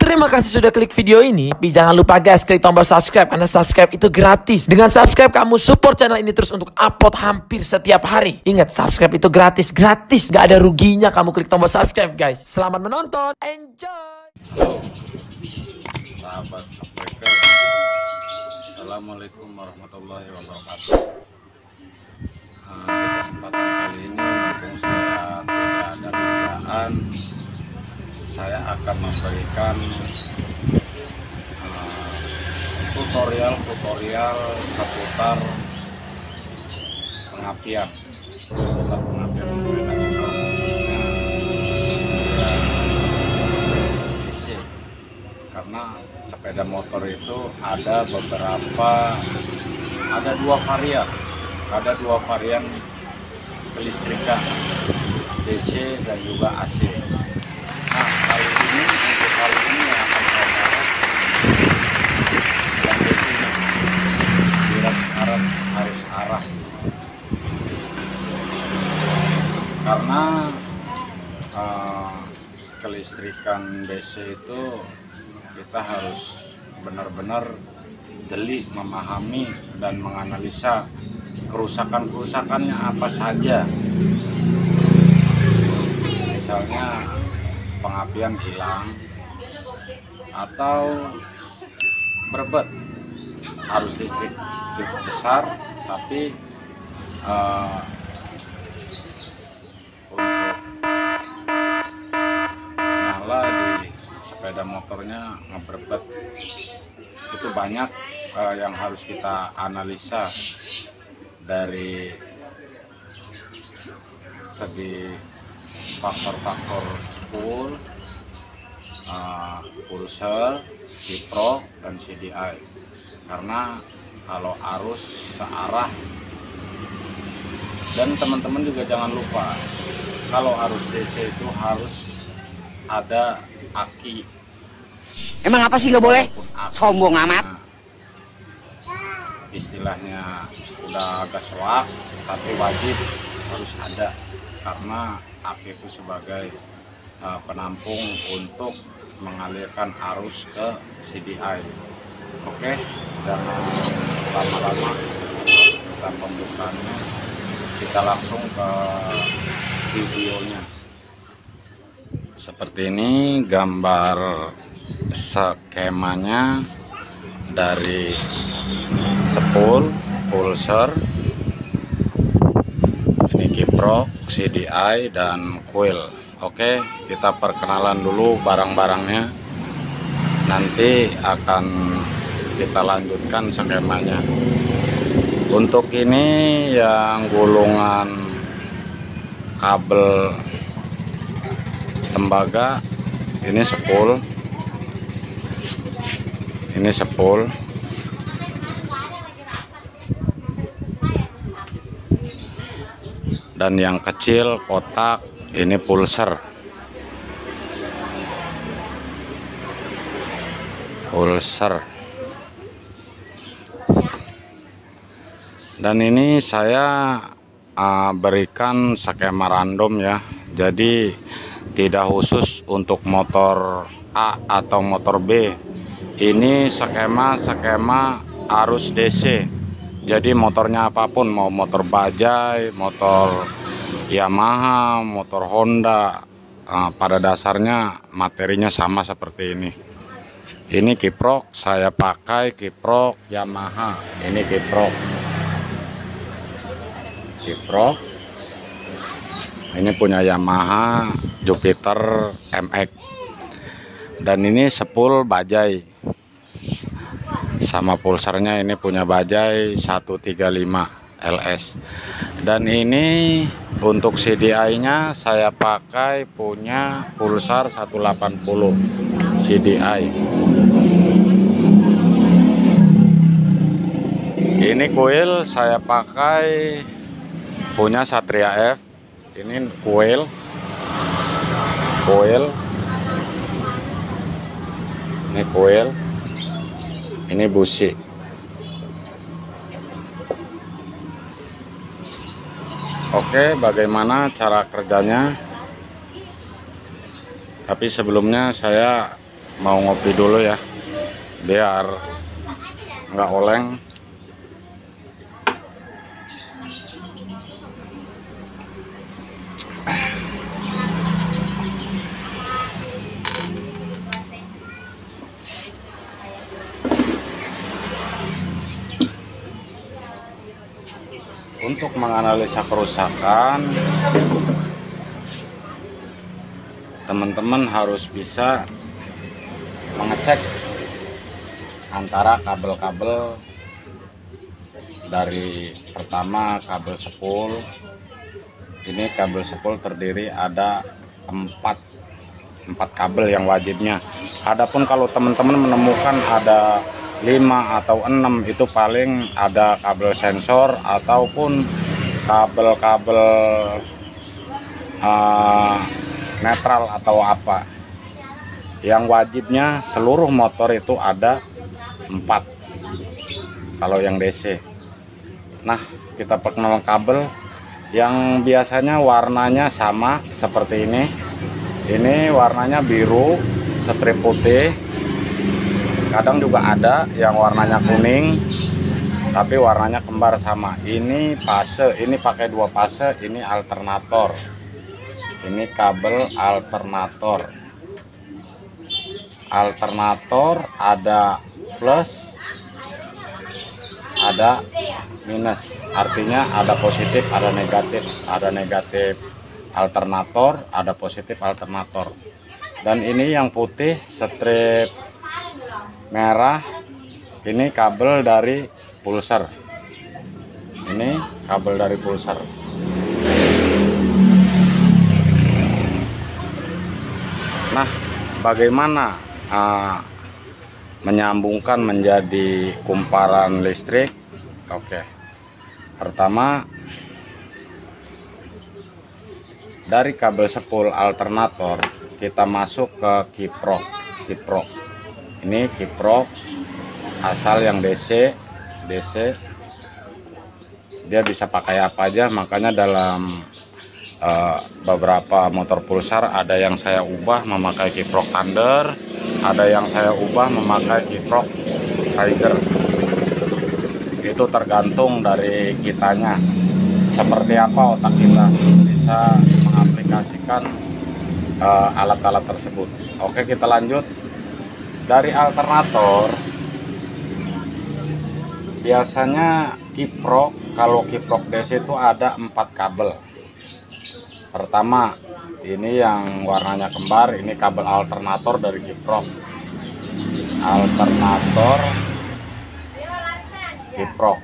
Terima kasih sudah klik video ini. Tapi jangan lupa guys, klik tombol subscribe karena subscribe itu gratis. Dengan subscribe kamu support channel ini terus untuk upload hampir setiap hari. Ingat, subscribe itu gratis, gak ada ruginya kamu klik tombol subscribe guys. Selamat menonton, enjoy. Halo sahabat subscriber, Assalamualaikum warahmatullahi wabarakatuh. Di kesempatan kali ini mumpung saya tidak ada kerjaan, saya akan memberikan tutorial seputar pengapian sepeda motor. Karena sepeda motor itu ada dua varian kelistrikan, DC dan juga AC. Nah, kali ini yang akan saya bahas yang DC nya harus arah, karena kelistrikan DC itu kita harus benar-benar jeli memahami dan menganalisa kerusakannya apa saja. Misalnya pengapian hilang atau berbet, arus listrik besar tapi untuk nyala di sepeda motornya ngeberbet. Itu banyak yang harus kita analisa dari segi faktor-faktor spool, pulser, kiprok, dan CDI. Karena kalau arus searah, dan teman-teman juga jangan lupa kalau arus DC itu harus ada aki. Emang apa sih nggak boleh? Sombong amat. Istilahnya udah agak soak, tapi wajib harus ada, karena aki itu sebagai penampung untuk mengalirkan arus ke CDI. Oke, jangan lama-lama kita pembukaannya, kita langsung ke videonya. Seperti ini gambar skemanya dari spool, pulser, ini kiprok, CDI, dan coil. Oke, kita perkenalan dulu barang-barangnya, nanti akan kita lanjutkan skemanya. Untuk ini yang gulungan kabel tembaga, ini spool, dan yang kecil kotak ini pulser. Dan ini saya berikan skema random ya, jadi tidak khusus untuk motor A atau motor B. Ini skema arus DC. Jadi motornya apapun, mau motor Bajaj, motor Yamaha, motor Honda, pada dasarnya materinya sama seperti ini. Ini kiprok, saya pakai kiprok Yamaha. Ini kiprok. Ini punya Yamaha Jupiter MX. Dan ini spool Bajaj, sama pulsernya ini punya Bajaj 135 LS. Dan ini untuk CDI nya saya pakai punya Pulsar 180 CDI. Ini coil saya pakai punya Satria F. Ini coil ini coil, ini busi. Oke, bagaimana cara kerjanya? Tapi sebelumnya saya mau ngopi dulu ya, biar nggak oleng. Untuk menganalisa kerusakan, teman-teman harus bisa mengecek antara kabel-kabel. Dari pertama kabel sepul, ini kabel sepul terdiri ada 4 kabel yang wajibnya. Adapun kalau teman-teman menemukan ada 5 atau 6, itu paling ada kabel sensor ataupun kabel-kabel netral atau apa. Yang wajibnya seluruh motor itu ada 4 kalau yang DC. Nah, kita perkenalan kabel yang biasanya warnanya sama seperti ini. Ini warnanya biru strip putih. Kadang juga ada yang warnanya kuning tapi warnanya kembar sama. Ini fase, ini pakai 2 fase, ini alternator. Ini kabel alternator. Alternator ada plus, ada minus. Artinya ada positif, ada negatif. Ada negatif alternator, ada positif alternator. Dan ini yang putih strip merah, ini kabel dari pulser. Ini kabel dari pulser. Nah, bagaimana menyambungkan menjadi kumparan listrik? Oke. Pertama, dari kabel sepul alternator kita masuk ke kiprok. Ini kiprok asal yang DC. Dia bisa pakai apa aja, makanya dalam beberapa motor pulsar ada yang saya ubah memakai kiprok Thunder, ada yang saya ubah memakai kiprok Tiger. Itu tergantung dari kitanya, seperti apa otak kita bisa mengaplikasikan alat-alat tersebut. Oke, kita lanjut. Dari alternator biasanya kiprok, kalau kiprok DC itu ada 4 kabel. Pertama, ini yang warnanya kembar, ini kabel alternator dari kiprok. Alternator kiprok.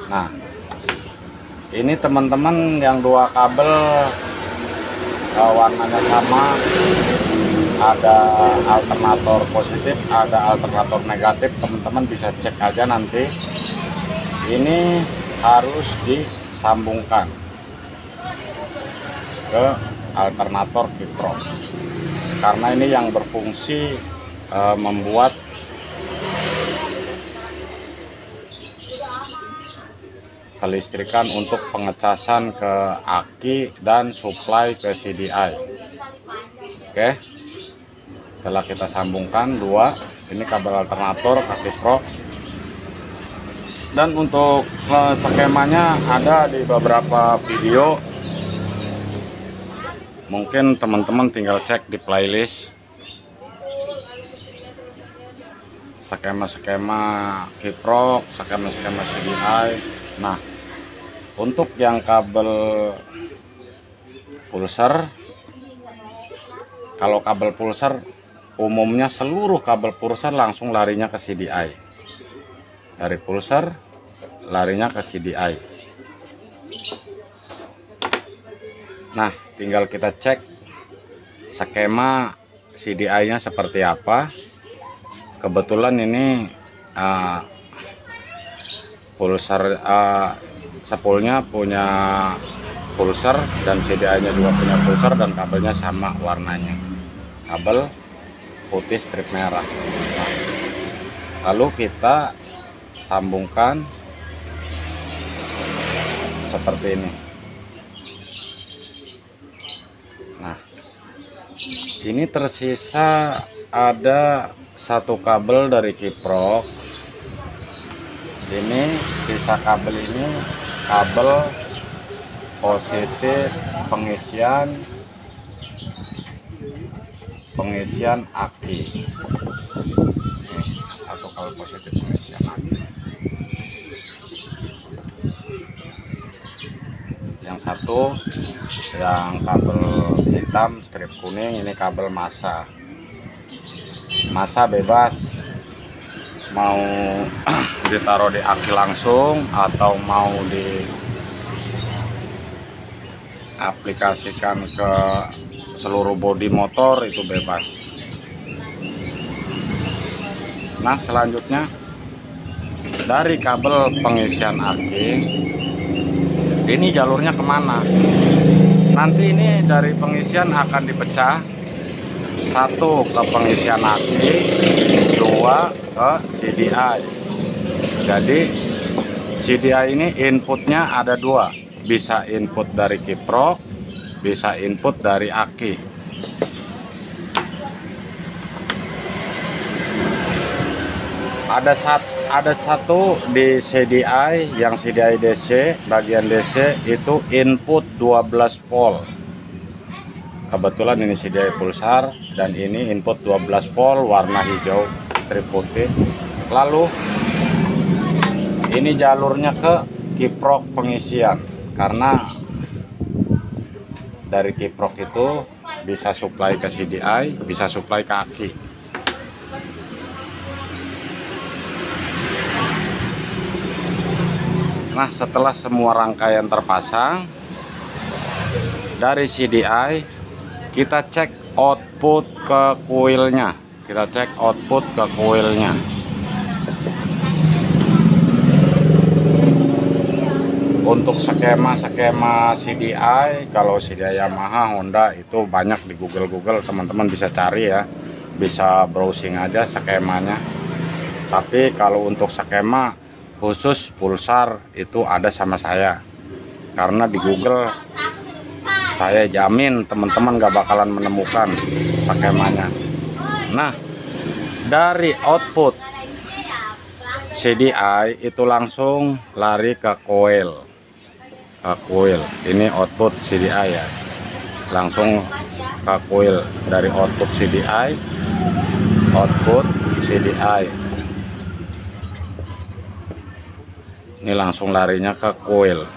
Nah, ini teman-teman yang 2 kabel warnanya sama, ada alternator positif, ada alternator negatif. Teman-teman bisa cek aja nanti. Ini harus disambungkan ke alternator kiprok, karena ini yang berfungsi membuat kelistrikan untuk pengecasan ke aki dan supply ke CDI. Oke, setelah kita sambungkan 2, ini kabel alternator ke kiprok. Dan untuk skemanya ada di beberapa video, mungkin teman-teman tinggal cek di playlist skema-skema kiprok, skema-skema CDI. Nah, untuk yang kabel pulser, kalau kabel pulser umumnya seluruh kabel pulser langsung larinya ke CDI. Dari pulser larinya ke CDI. Nah, tinggal kita cek skema CDI-nya seperti apa. Kebetulan ini pulser sepulnya punya pulser dan CDI-nya juga punya pulser, dan kabelnya sama warnanya, kabel putih strip merah. Nah, lalu kita sambungkan seperti ini. Nah, Ini tersisa ada satu kabel dari kiprok. Ini sisa kabel ini kabel positif pengisian aki. Satu kabel positif pengisian aki. Yang satu yang kabel hitam strip kuning, ini kabel massa bebas, mau ditaruh di aki langsung atau mau diaplikasikan ke seluruh bodi motor, itu bebas. Nah, selanjutnya dari kabel pengisian aki ini jalurnya kemana? Nanti ini dari pengisian akan dipecah, satu ke pengisian aki, dua ke CDI. Jadi CDI ini inputnya ada dua, bisa input dari kiprok, bisa input dari aki. Ada satu di CDI, yang CDI DC, bagian DC itu input 12 volt. Kebetulan ini CDI pulsar dan ini input 12 volt warna hijau strip putih. Lalu ini jalurnya ke kiprok pengisian, karena dari kiprok itu bisa supply ke CDI, bisa supply ke aki. Nah, setelah semua rangkaian terpasang, dari CDI kita cek output ke kuilnya. Untuk skema CDI, kalau CDI Yamaha, Honda itu banyak di Google, teman-teman bisa cari ya, bisa browsing aja skemanya. Tapi kalau untuk skema khusus pulsar itu ada sama saya, karena di Google saya jamin teman-teman gak bakalan menemukan skemanya. Nah, dari output CDI itu langsung lari ke coil. Ini output CDI ya, langsung ke coil. Dari output CDI ini langsung larinya ke coil.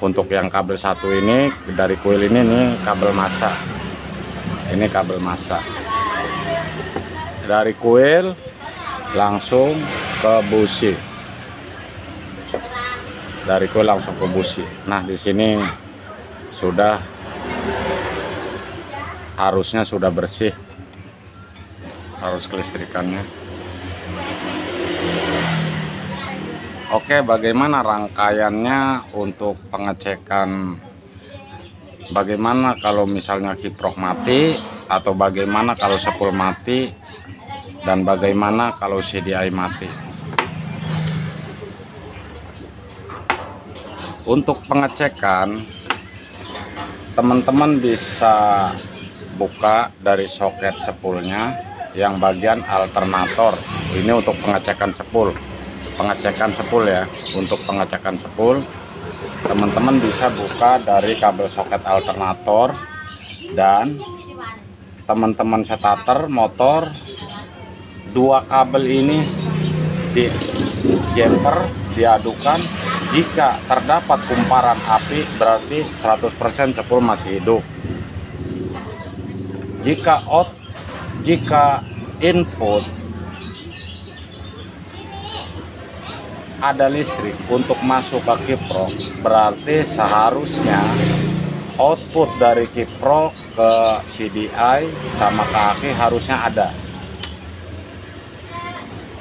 Untuk yang kabel satu ini, dari coil ini kabel massa. Ini kabel massa. Dari coil langsung ke busi. Nah, di sini harusnya sudah bersih, harus kelistrikannya. Oke, bagaimana rangkaiannya untuk pengecekan? Bagaimana kalau misalnya kiprok mati, atau bagaimana kalau sepul mati, dan bagaimana kalau CDI mati? Untuk pengecekan, teman-teman bisa buka dari soket sepulnya yang bagian alternator. Ini untuk pengecekan sepul. Ya, untuk pengecekan sepul teman-teman bisa buka dari kabel soket alternator, dan teman-teman starter motor, dua kabel ini di jumper diadukan. Jika terdapat kumparan api, berarti 100% sepul masih hidup. Jika input ada listrik untuk masuk ke kiprok, berarti seharusnya output dari kiprok ke CDI sama ke aki harusnya ada.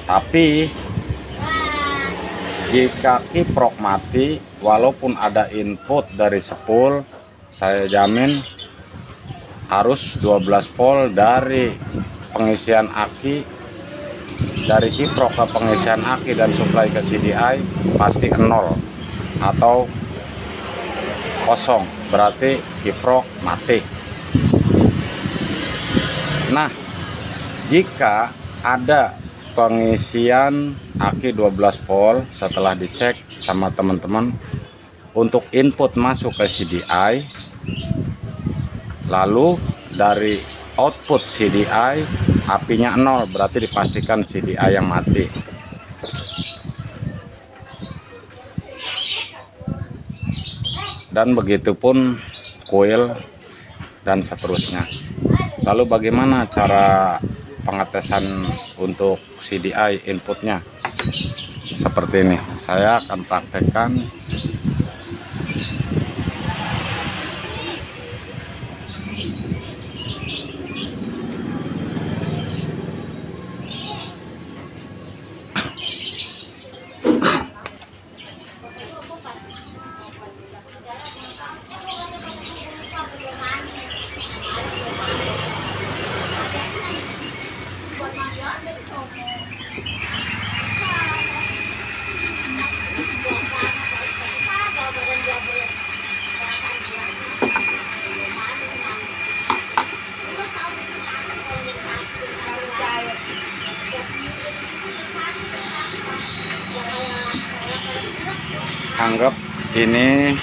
Tapi jika kiprok mati, walaupun ada input dari sepul, saya jamin harus 12 volt dari pengisian aki, dari kiprok ke pengisian aki dan supply ke CDI pasti 0 atau kosong, berarti kiprok mati. Nah, jika ada pengisian aki 12 volt setelah dicek sama teman-teman untuk input masuk ke CDI, lalu dari output CDI apinya 0, berarti dipastikan CDI yang mati. Dan begitupun coil dan seterusnya. Lalu bagaimana cara pengetesan untuk CDI inputnya? Seperti ini, saya akan praktekkan. Anggap ini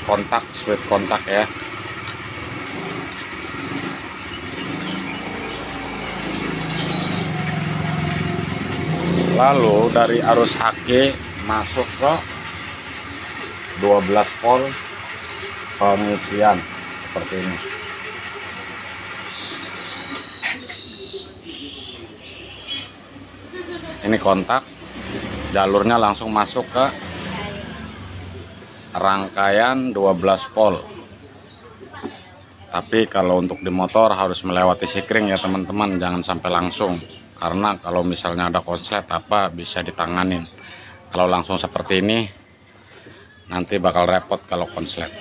kontak, switch kontak ya. Lalu dari arus aki masuk ke 12 volt pengisian seperti ini. Ini kontak, jalurnya langsung masuk ke rangkaian 12 volt. Tapi kalau untuk di motor harus melewati sikring ya teman-teman, jangan sampai langsung, karena kalau misalnya ada konslet apa bisa ditanganin. Kalau langsung seperti ini nanti bakal repot kalau konslet.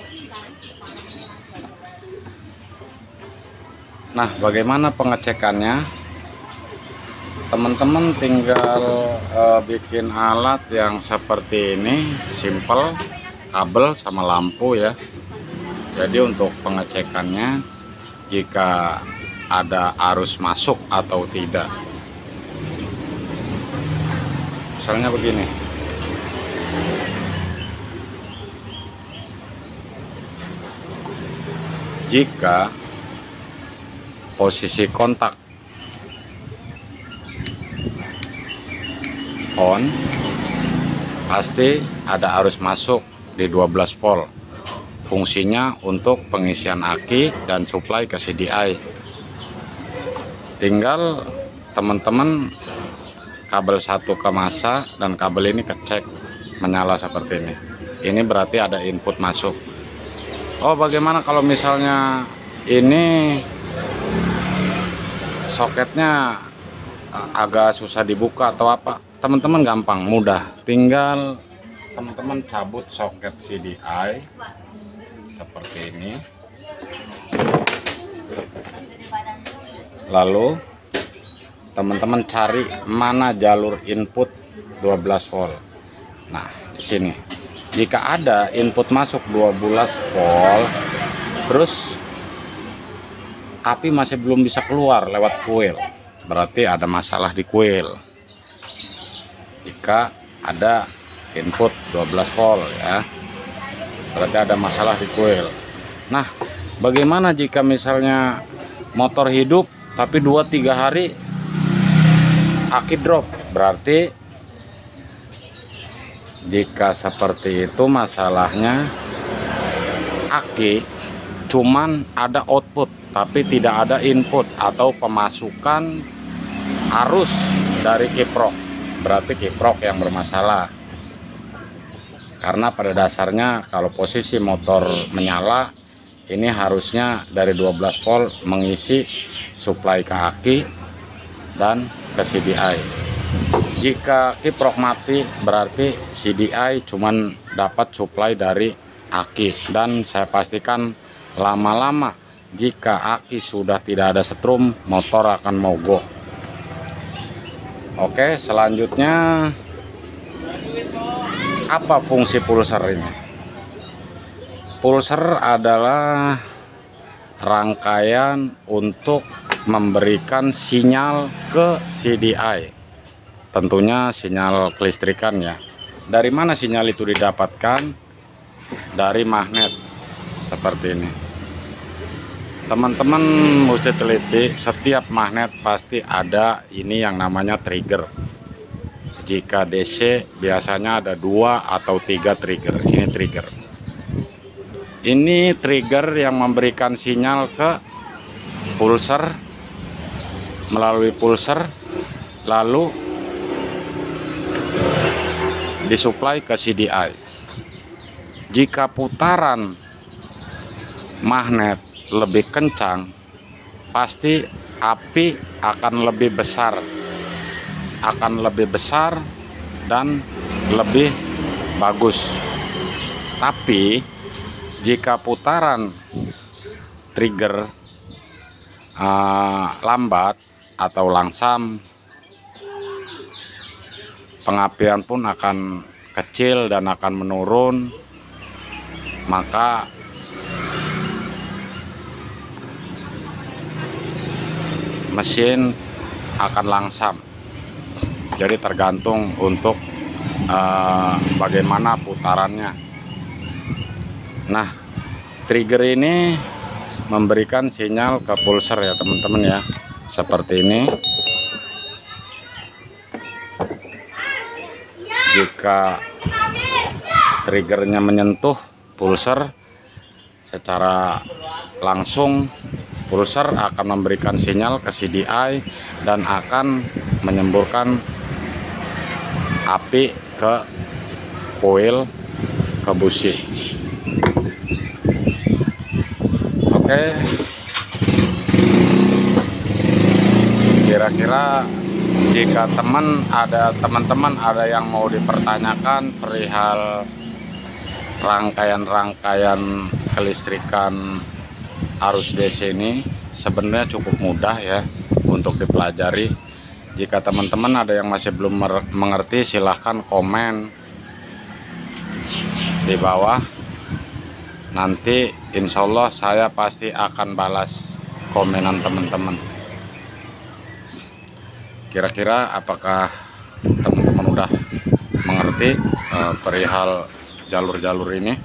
Nah, bagaimana pengecekannya? Teman-teman tinggal bikin alat yang seperti ini, simple, kabel sama lampu ya. Jadi untuk pengecekannya, jika ada arus masuk atau tidak, misalnya begini, jika posisi kontak on, pasti ada arus masuk di 12 volt. Fungsinya untuk pengisian aki dan supply ke CDI. Tinggal teman-teman kabel satu ke masa dan kabel ini kecek menyala seperti ini. Ini berarti ada input masuk. Oh, bagaimana kalau misalnya ini soketnya agak susah dibuka atau apa? Teman-teman gampang, mudah. Tinggal teman-teman cabut soket CDI seperti ini, lalu teman-teman cari mana jalur input 12 volt. Nah, di sini jika ada input masuk 12 volt terus api masih belum bisa keluar lewat coil, berarti ada masalah di coil. Jika ada input 12 volt ya, berarti ada masalah di coil. Nah, bagaimana jika misalnya motor hidup tapi 2-3 hari aki drop? Berarti jika seperti itu masalahnya, aki cuman ada output tapi tidak ada input atau pemasukan arus dari kiprok. Berarti kiprok yang bermasalah. Karena pada dasarnya kalau posisi motor menyala, ini harusnya dari 12 volt mengisi suplai ke aki dan ke CDI. Jika kiprok mati, berarti CDI cuman dapat suplai dari aki. Dan saya pastikan lama-lama jika aki sudah tidak ada setrum, motor akan mogok. Oke, selanjutnya apa fungsi pulser ini? Pulser adalah rangkaian untuk memberikan sinyal ke CDI, tentunya sinyal kelistrikan ya. Dari mana sinyal itu didapatkan? Dari magnet seperti ini. Teman-teman mesti teliti, setiap magnet pasti ada ini yang namanya trigger. Jika DC biasanya ada 2 atau 3 trigger. Ini trigger. Ini trigger yang memberikan sinyal ke pulser, melalui pulser, lalu disuplai ke CDI. Jika putaran magnet lebih kencang, pasti api akan lebih besar, dan lebih bagus. Tapi jika putaran trigger lambat atau langsam, pengapian pun akan kecil dan akan menurun, maka mesin akan langsam. Jadi tergantung untuk bagaimana putarannya. Nah, trigger ini memberikan sinyal ke pulser ya teman-teman ya, seperti ini. Jika triggernya menyentuh pulser secara langsung, pulser akan memberikan sinyal ke CDI dan akan menyemburkan api ke coil, ke busi. Oke, kira-kira jika teman-teman ada yang mau dipertanyakan perihal rangkaian kelistrikan arus DC ini, sebenarnya cukup mudah ya untuk dipelajari. Jika teman-teman ada yang masih belum mengerti, silahkan komen di bawah. Nanti insya Allah saya pasti akan balas komenan teman-teman. Kira-kira apakah teman-teman udah mengerti perihal jalur-jalur ini?